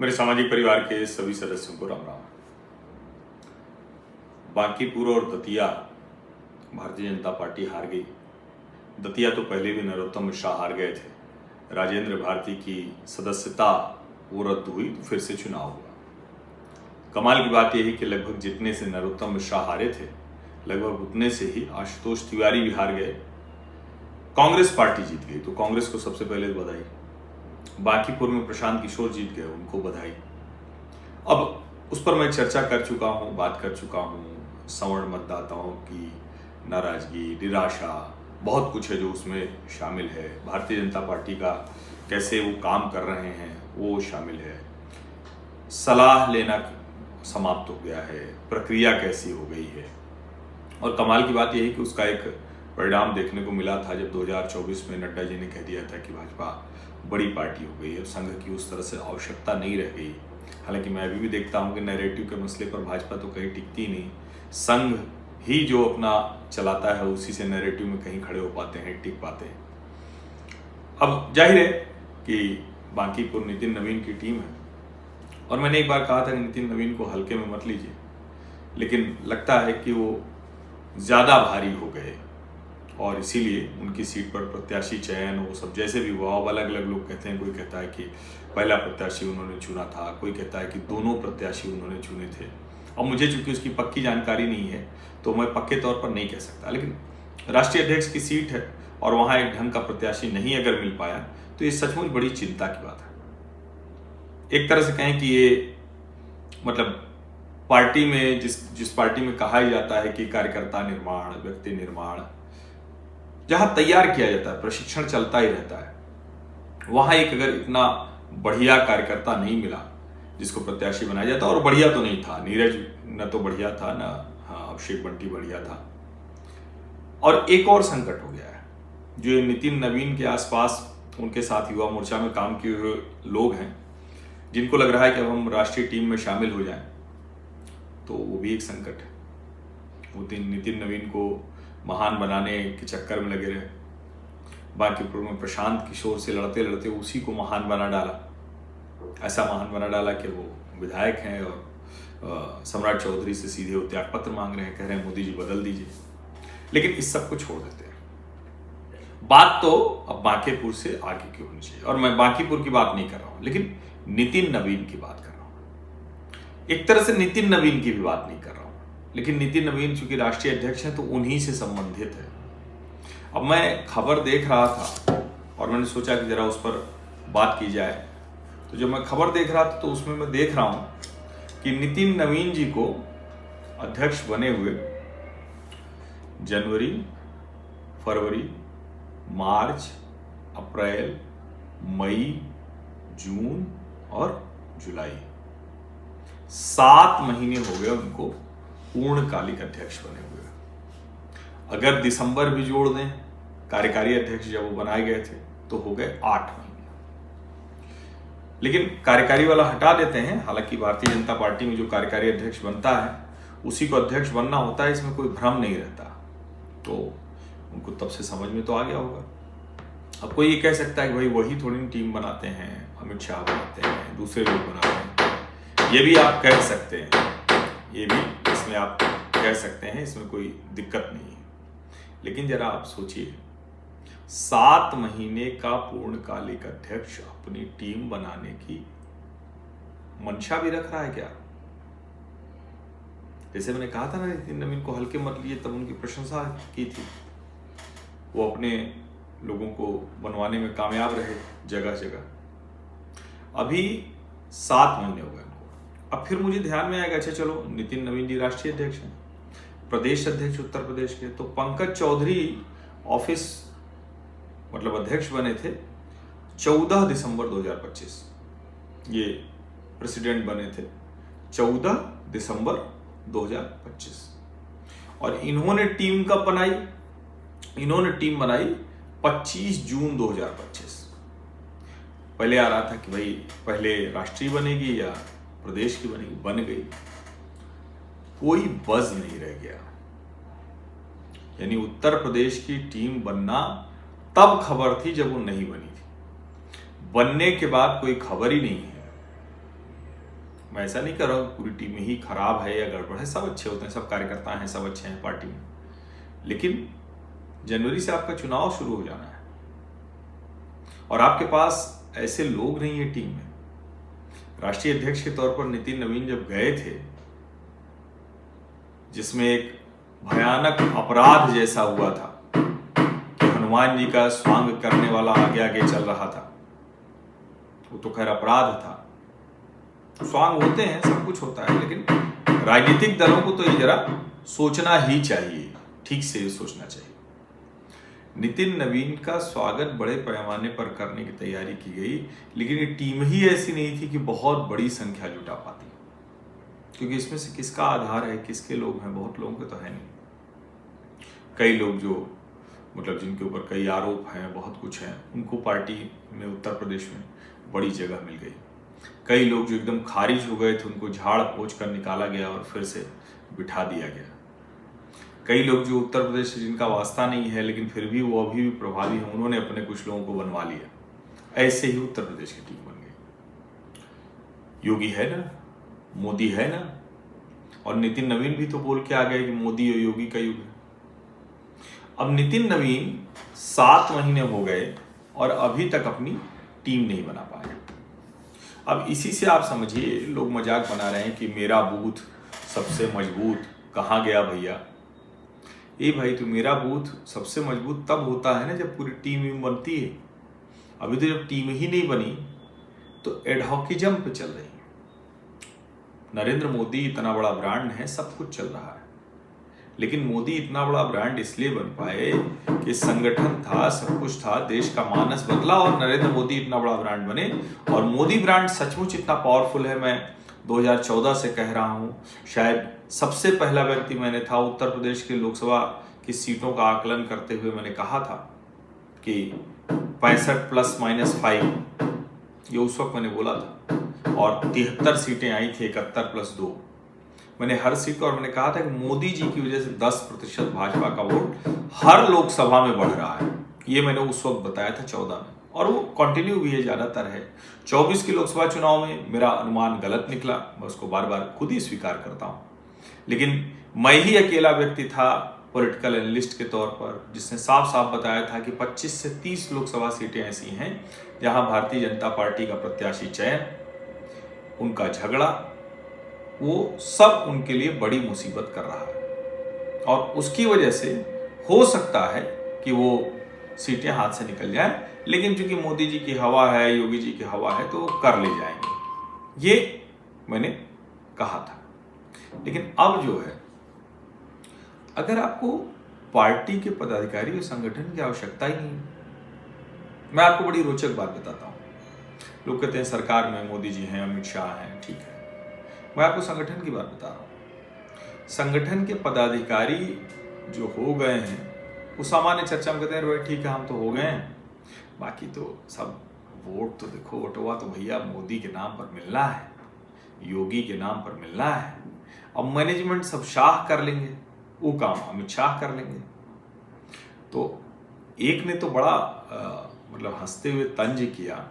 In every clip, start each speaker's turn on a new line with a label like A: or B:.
A: मेरे सामाजिक परिवार के सभी सदस्यों को राम राम। बांकीपुर और दतिया भारतीय जनता पार्टी हार गई। दतिया तो पहले भी नरोत्तम मिश्रा हार गए थे। राजेंद्र भारती की सदस्यता वो रद्द हुई तो फिर से चुनाव हुआ। कमाल की बात यह है कि लगभग जितने से नरोत्तम मिश्रा हारे थे, लगभग उतने से ही आशुतोष तिवारी भी हार गए। कांग्रेस पार्टी जीत गई तो कांग्रेस को सबसे पहले बधाई। बांकीपुर में प्रशांत किशोर जीत गए, उनको बधाई। अब उस पर मैं चर्चा कर चुका हूं, बात कर चुका हूं। सवर्ण मतदाताओं की नाराजगी, निराशा, बहुत कुछ है जो उसमें शामिल है। भारतीय जनता पार्टी का कैसे वो काम कर रहे हैं वो शामिल है। सलाह लेना समाप्त हो गया है, प्रक्रिया कैसी हो गई है। और कमाल की बात यह है कि उसका एक परिणाम देखने को मिला था जब 2024 में नड्डा जी ने कह दिया था कि भाजपा बड़ी पार्टी हो गई, अब संघ की उस तरह से आवश्यकता नहीं रह गई। हालांकि मैं अभी भी देखता हूं कि नैरेटिव के मसले पर भाजपा तो कहीं टिकती नहीं, संघ ही जो अपना चलाता है उसी से नैरेटिव में कहीं खड़े हो पाते हैं, टिक पाते हैं। अब जाहिर है कि बांकीपुर नितिन नवीन की टीम है और मैंने एक बार कहा था कि नितिन नवीन को हल्के में मत लीजिए, लेकिन लगता है कि वो ज्यादा भारी हो गए और इसीलिए उनकी सीट पर प्रत्याशी चयन वो सब जैसे भी हुआ। अब अलग अलग लोग कहते हैं, कोई कहता है कि पहला प्रत्याशी उन्होंने चुना था, कोई कहता है कि दोनों प्रत्याशी उन्होंने चुने थे। अब मुझे चूंकि उसकी पक्की जानकारी नहीं है तो मैं पक्के तौर पर नहीं कह सकता, लेकिन राष्ट्रीय अध्यक्ष की सीट है और वहां एक ढंग का प्रत्याशी नहीं अगर मिल पाया तो ये सचमुच बड़ी चिंता की बात है। एक तरह से कहें कि ये मतलब पार्टी में जिस पार्टी में कहा ही जाता है कि कार्यकर्ता निर्माण, व्यक्ति निर्माण जहां तैयार किया जाता है, प्रशिक्षण चलता ही रहता है, वहां एक अगर इतना बढ़िया कार्यकर्ता नहीं मिला जिसको प्रत्याशी बनाया जाता, और बढ़िया तो नहीं था, नीरज न तो बढ़िया था न अभिषेक बंटी बढ़िया था। और एक और संकट हो गया है, जो नितिन नवीन के आसपास उनके साथ युवा मोर्चा में काम किए हुए लोग हैं, जिनको लग रहा है कि अब हम राष्ट्रीय टीम में शामिल हो जाएं, तो वो भी एक संकट है। वो नितिन नवीन को महान बनाने के चक्कर में लगे रहे। बांकीपुर में प्रशांत किशोर से लड़ते लड़ते उसी को महान बना डाला, ऐसा महान बना डाला कि वो विधायक हैं और सम्राट चौधरी से सीधे वो त्याग पत्र मांग रहे हैं, कह रहे हैं मोदी जी बदल दीजिए। लेकिन इस सब को छोड़ देते हैं, बात तो अब बांकीपुर से आगे की होनी चाहिए। और मैं बांकीपुर की बात नहीं कर रहा हूं, लेकिन नितिन नवीन की बात कर रहा हूं। एक तरह से नितिन नवीन की भी बात नहीं कर रहा हूं, लेकिन नितिन नवीन चूंकि राष्ट्रीय अध्यक्ष हैं तो उन्हीं से संबंधित है। अब मैं खबर देख रहा था और मैंने सोचा कि जरा उस पर बात की जाए। तो जब मैं खबर देख रहा था तो उसमें मैं देख रहा हूं कि नितिन नवीन जी को अध्यक्ष बने हुए जनवरी, फरवरी, मार्च, अप्रैल, मई, जून और जुलाई 7 महीने हो गए उनको पूर्णकालिक अध्यक्ष बने हुए। अगर दिसंबर भी जोड़ दें, कार्यकारी अध्यक्ष जब वो बनाए गए थे तो हो गए 8 महीने। लेकिन कार्यकारी वाला हटा देते हैं। हालांकि भारतीय जनता पार्टी में जो कार्यकारी अध्यक्ष बनता है उसी को अध्यक्ष बनना होता है, इसमें कोई भ्रम नहीं रहता। तो उनको तब से समझ में तो आ गया होगा। अब कोई ये कह सकता है कि भाई वही थोड़ी टीम बनाते हैं, अमित शाह बनाते हैं, दूसरे लोग बनाते हैं। ये भी आप कह सकते हैं, ये भी इसमें आप कह सकते हैं, इसमें कोई दिक्कत नहीं है। लेकिन जरा आप सोचिए, 7 महीने का पूर्णकालिक अध्यक्ष अपनी टीम बनाने की मंशा भी रख रहा है क्या? जैसे मैंने कहा था ना नितिन नवीन को हल्के मत लिए, तब उनकी प्रशंसा की थी। वो अपने लोगों को बनवाने में कामयाब रहे जगह जगह। अभी 7 महीने हो गए उनको। अब फिर मुझे ध्यान में आएगा, अच्छा चलो नितिन नवीन जी राष्ट्रीय अध्यक्ष हैं, प्रदेश अध्यक्ष उत्तर प्रदेश के, तो पंकज चौधरी ऑफिस मतलब अध्यक्ष बने थे 14 दिसंबर 2025। ये प्रेसिडेंट बने थे 14 दिसंबर 2025 और इन्होंने टीम कब बनाई? इन्होंने टीम बनाई 25 जून 2025। पहले आ रहा था कि भाई पहले राष्ट्रीय बनेगी या प्रदेश की बनेगी, बन गई। कोई बज़ नहीं रह गया। यानी उत्तर प्रदेश की टीम बनना तब खबर थी जब वो नहीं बनी थी, बनने के बाद कोई खबर ही नहीं है। मैं ऐसा नहीं कर रहा हूँ पूरी टीम ही खराब है या गड़बड़ है, सब अच्छे होते हैं, सब कार्यकर्ता हैं, सब अच्छे हैं पार्टी में। लेकिन जनवरी से आपका चुनाव शुरू हो जाना है और आपके पास ऐसे लोग नहीं है टीम में। राष्ट्रीय अध्यक्ष के तौर पर नितिन नवीन जब गए थे, जिसमें एक भयानक अपराध जैसा हुआ था कि हनुमान जी का स्वांग करने वाला आगे आगे चल रहा था, वो तो खैर अपराध था। स्वांग होते हैं, सब कुछ होता है, लेकिन राजनीतिक दलों को तो ये जरा सोचना ही चाहिए, ठीक से सोचना चाहिए। नितिन नवीन का स्वागत बड़े पैमाने पर करने की तैयारी की गई, लेकिन ये टीम ही ऐसी नहीं थी कि बहुत बड़ी संख्या जुटा पाती, क्योंकि इसमें से किसका आधार है, किसके लोग हैं, बहुत लोगों के तो है नहीं। कई लोग जो मतलब जिनके ऊपर कई आरोप हैं, बहुत कुछ है, उनको पार्टी में उत्तर प्रदेश में बड़ी जगह मिल गई। कई लोग जो एकदम खारिज हो गए थे, उनको झाड़ पोंछ कर निकाला गया और फिर से बिठा दिया गया। कई लोग जो उत्तर प्रदेश से जिनका वास्ता नहीं है, लेकिन फिर भी वो अभी भी प्रभावी हैं, उन्होंने अपने कुछ लोगों को बनवा लिया। ऐसे ही उत्तर प्रदेश की टीम बन गई। योगी है ना, मोदी है ना, और नितिन नवीन भी तो बोल के आ गए कि मोदी और योगी का युग है। अब नितिन नवीन 7 महीने हो गए और अभी तक अपनी टीम नहीं बना पाए। अब इसी से आप समझिए, लोग मजाक बना रहे हैं कि मेरा बूथ सबसे मजबूत। कहाँ गया भैया? ए भाई, तो मेरा बूथ सबसे मजबूत तब होता है ना जब पूरी टीम बनती है। अभी तो जब टीम ही नहीं बनी तो एडहॉकिज्म पे चल रही है। नरेंद्र मोदी इतना बड़ा ब्रांड है, सब कुछ चल रहा है, लेकिन मोदी इतना बड़ा ब्रांड इसलिए बन पाए कि संगठन था, सब कुछ था, देश का मानस बदला और नरेंद्र मोदी इतना बड़ा ब्रांड बने। और मोदी ब्रांड सचमुच इतना पावरफुल है। मैं 2014 से कह रहा हूं, शायद सबसे पहला व्यक्ति मैंने था उत्तर प्रदेश के लोकसभा की सीटों का आकलन करते हुए मैंने कहा था कि 65 ± 5, ये उस वक्त मैंने बोला था, और 73 सीटें आई थी, 71 + 2। मैंने हर सीट और मैंने कहा था कि मोदी जी की वजह से 10% भाजपा का वोट हर लोकसभा में बढ़ रहा है। ये मैंने उस वक्त बताया था 14 में, और वो कंटिन्यू भी है, ज्यादातर है। 24 के लोकसभा चुनाव में मेरा अनुमान गलत निकला, मैं उसको बार बार खुद ही स्वीकार करता हूं, लेकिन मैं ही अकेला व्यक्ति था पॉलिटिकल एनालिस्ट के तौर पर जिसने साफ साफ बताया था कि 25 से 30 लोकसभा सीटें ऐसी हैं जहां भारतीय जनता पार्टी का प्रत्याशी चयन, उनका झगड़ा, वो सब उनके लिए बड़ी मुसीबत कर रहा है, और उसकी वजह से हो सकता है कि वो सीटें हाथ से निकल जाएं, लेकिन चूंकि मोदी जी की हवा है, योगी जी की हवा है, तो वो कर ले जाएंगे। ये मैंने कहा था। लेकिन अब जो है, अगर आपको पार्टी के पदाधिकारी और संगठन की आवश्यकता ही नहीं, मैं आपको बड़ी रोचक बात बताता हूं। लोग कहते हैं सरकार में मोदी जी हैं, अमित शाह हैं, ठीक है, मैं आपको संगठन की बात बता रहा हूं। संगठन के पदाधिकारी जो हो गए हैं, वो सामान्य चर्चा में कहते हैं भाई ठीक है, हम तो हो गए हैं, बाकी तो सब वोट तो देखो, वोटवा तो भैया मोदी के नाम पर मिलना है, योगी के नाम पर मिलना है। अब मैनेजमेंट सब शाह कर लेंगे, वो काम अमित शाह कर लेंगे। तो एक ने तो बड़ा मतलब हंसते हुए तंज किया,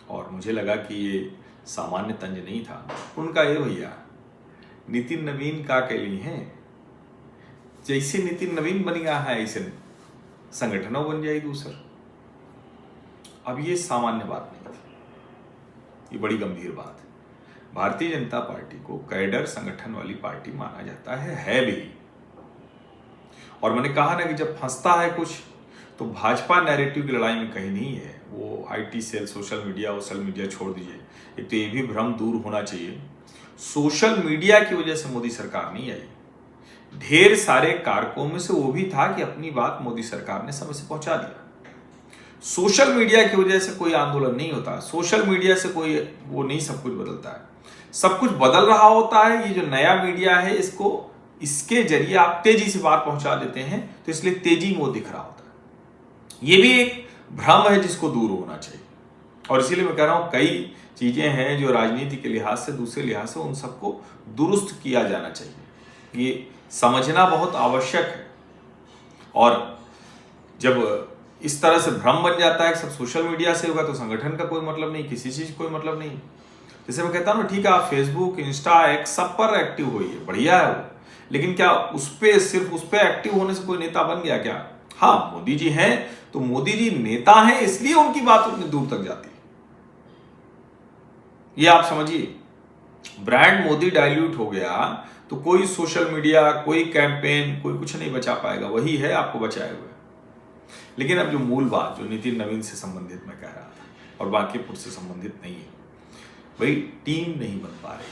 A: और मुझे लगा कि ये सामान्य तंज नहीं था। उनका ये भैया नितिन नवीन का के लिए हैं, जैसे नितिन नवीन बन गया है ऐसे संगठनों बन जाए दूसर। अब ये सामान्य बात नहीं थी, ये बड़ी गंभीर बात है। भारतीय जनता पार्टी को कैडर संगठन वाली पार्टी माना जाता है भी। और मैंने कहा ना कि जब फंसता है कुछ, तो भाजपा नैरेटिव की लड़ाई में कहीं नहीं है। वो आईटी सेल, सोशल मीडिया छोड़ दीजिए। एक तो ये भी भ्रम दूर होना चाहिए, सोशल मीडिया की वजह से मोदी सरकार नहीं आई। ढेर सारे कारकों में से वो भी था कि अपनी बात मोदी सरकार ने समय से पहुंचा दिया। सोशल मीडिया की वजह से कोई आंदोलन नहीं होता, सोशल मीडिया से कोई वो नहीं सब कुछ बदलता है। सब कुछ बदल रहा होता है, ये जो नया मीडिया है, इसके जरिए आप तेजी से बात पहुंचा देते हैं, तो इसलिए तेजी में वो दिख रहा होता है। ये भी एक भ्रम है जिसको दूर होना चाहिए। और इसीलिए मैं कह रहा हूं, कई चीजें हैं जो राजनीति के लिहाज से, दूसरे लिहाज से, उन सबको दुरुस्त किया जाना चाहिए। ये समझना बहुत आवश्यक है। और जब इस तरह से भ्रम बन जाता है कि सब सोशल मीडिया से होगा, तो संगठन का कोई मतलब नहीं, किसी चीज कोई मतलब नहीं। जैसे मैं कहता हूँ ना, ठीक है आप फेसबुक, इंस्टा, एक्स सब पर एक्टिव होइए, बढ़िया है वो, लेकिन क्या सिर्फ उस पे एक्टिव होने से कोई नेता बन गया क्या? हाँ, मोदी जी हैं तो मोदी जी नेता हैं इसलिए उनकी बात उतनी दूर तक जाती है, ये आप समझिए। ब्रांड मोदी डाइल्यूट हो गया तो कोई सोशल मीडिया, कोई कैंपेन, कोई कुछ नहीं बचा पाएगा, वही है आपको बचाए हुए। लेकिन अब जो मूल बात जो नितिन नवीन से संबंधित मैं कह रहा था और बांकीपुर से संबंधित नहीं है, भाई टीम नहीं बन पा रही,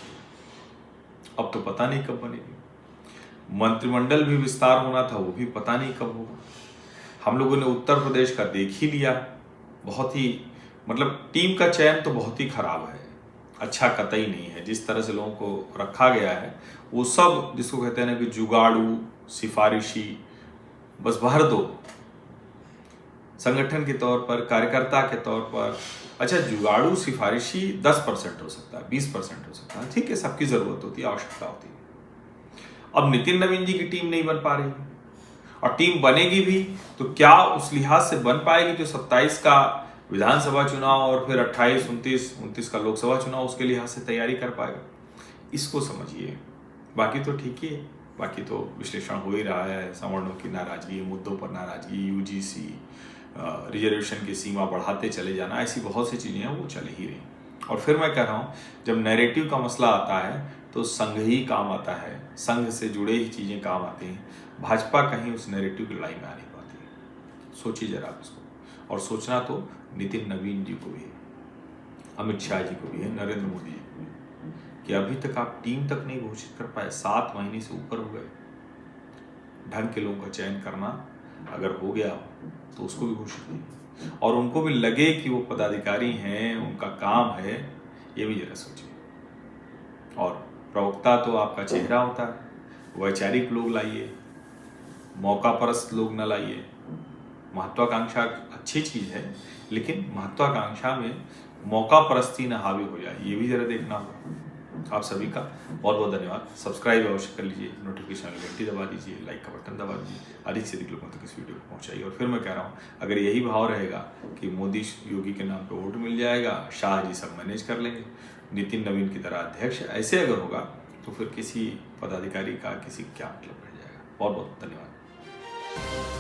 A: अब तो पता नहीं कब बनेगी। मंत्रिमंडल भी विस्तार होना था, वो भी पता नहीं कब होगा। हम लोगों ने उत्तर प्रदेश का देख ही लिया, बहुत ही मतलब टीम का चयन तो बहुत ही खराब है, अच्छा कतई नहीं है। जिस तरह से लोगों को रखा गया है वो सब जिसको कहते हैं ना कि जुगाड़ू, सिफारिशी, बस भर दो संगठन के तौर पर, कार्यकर्ता के तौर पर। अच्छा, जुगाड़ू सिफारिशी 10% हो सकता है, 20% हो सकता है, ठीक है, सबकी जरूरत होती है, आवश्यकता होती है। अब नितिन नवीन जी की टीम नहीं बन पा रही, और टीम बनेगी भी तो क्या उस लिहाज से बन पाएगी जो 27 का विधानसभा चुनाव और फिर 28, 29 का लोकसभा चुनाव, उसके लिहाज से तैयारी कर पाएगा, इसको समझिए। बाकी तो ठीक ही है, बाकी तो विश्लेषण हो ही रहा है, सवर्णों की नाराजगी, मुद्दों पर नाराजगी, यूजीसी, रिजर्वेशन की सीमा बढ़ाते चले जाना, ऐसी बहुत सी चीज़ें हैं वो चल ही रही। और फिर मैं कह रहा हूँ, जब नैरेटिव का मसला आता है तो संघ ही काम आता है, संघ से जुड़े ही चीज़ें काम आती हैं। भाजपा कहीं उस नैरेटिव की लड़ाई में आ नहीं पाती। सोचिए जरा आप इसको, और सोचना तो नितिन नवीन जी को भी है, अमित शाह जी को भी है, नरेंद्र मोदी जी को भी है, कि अभी तक आप टीम तक नहीं घोषित कर पाए, 7 महीने से ऊपर हो गए। ढंग के लोगों का चयन करना अगर हो गया तो उसको भी घोषित कीजिए, और उनको भी लगे कि वो पदाधिकारी हैं, उनका काम है, ये भी जरा सोचिए। और प्रवक्ता तो आपका चेहरा होता है, वैचारिक लोग लाइए, मौका परस्त लोग न लाइए। महत्वाकांक्षा अच्छी चीज़ है, लेकिन महत्वाकांक्षा में मौका परस्ती न हावी हो जाए, ये भी जरा देखना होगा। आप सभी का बहुत बहुत धन्यवाद। सब्सक्राइब अवश्य कर लीजिए, नोटिफिकेशन घंटी दबा दीजिए, लाइक का बटन दबा दीजिए, अधिक से अधिक लोगों तक इस वीडियो को पहुंचाइए। और फिर मैं कह रहा हूं, अगर यही भाव रहेगा कि मोदी योगी के नाम पे वोट मिल जाएगा, शाह जी सब मैनेज कर लेंगे, नितिन नवीन की तरह अध्यक्ष, ऐसे अगर होगा तो फिर किसी पदाधिकारी का किसी क्या मतलब रह जाएगा। बहुत बहुत धन्यवाद।